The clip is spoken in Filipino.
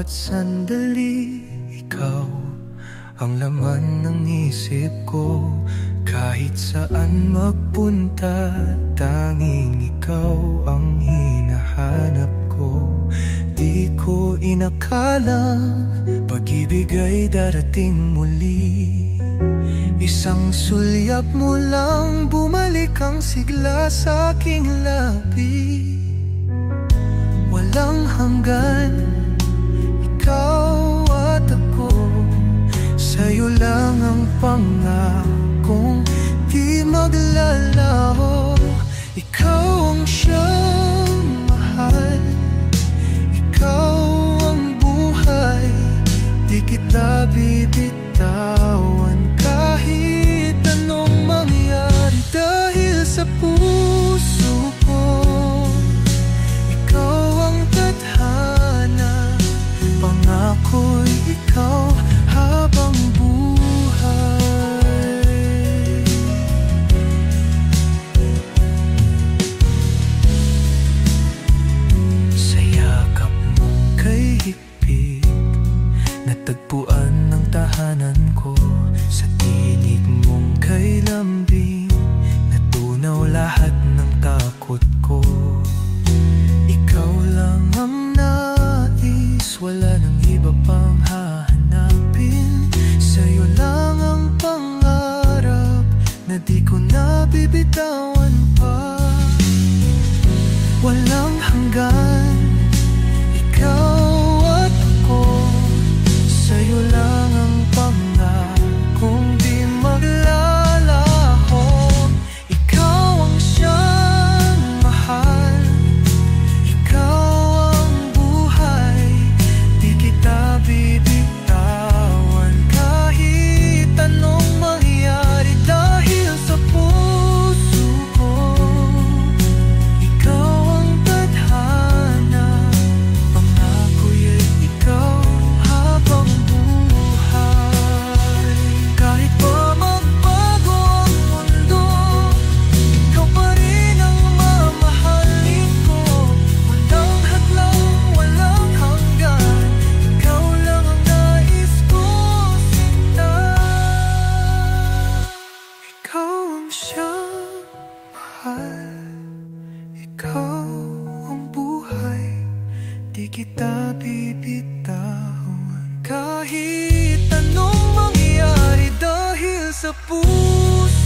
bawat sandali, ikaw ang laman ng isip ko. Kahit saan magpunta, tanging ikaw ang hinahanap ko. Di ko inakalang pag-ibig ay darating muli. Isang sulyap mo lang, bumalik ang sigla sa aking labi. Walang hanggan, ikaw at ako. Sa'yo lang ang pangakong di maglalaho. Ikaw ang siyang mahal, ikaw ang buhay. Di kita bibitawan kahit anong mangyari. Dahil sa puso ko, ikaw ang tadhana. Pangako'y ikaw habang buhay. Sa yakap mong kay higpit, natagpuan ng tahanan ko. Sa tinig mong kay lambing, natunaw lahat ng takot ko. Ikaw lang ang nais, wala nang iba pang hahanapin. Sa'yo lang ang pangarap na di ko nabibitawan pa. Walang hanggan, ikaw at ako. Sa'yo lang ang pangakong di maglalaho. Ikaw ang siyang mahal, ikaw ang buhay. Di kita bibitawan kahit anong mangyari. Dahil sa puso ko, ikaw ang tadhana. Pangako'y ikaw habang buhay. Kahit pa magbago ang mundo, ikaw pa rin ang mamahalin ko. Walang hadlang, walang hanggan, ikaw lang ang nais ko sinta. Ikaw ang siyang mahal, ikaw ang buhay. Di kita bibitawan kahit anong mangyari. Dahil sa puso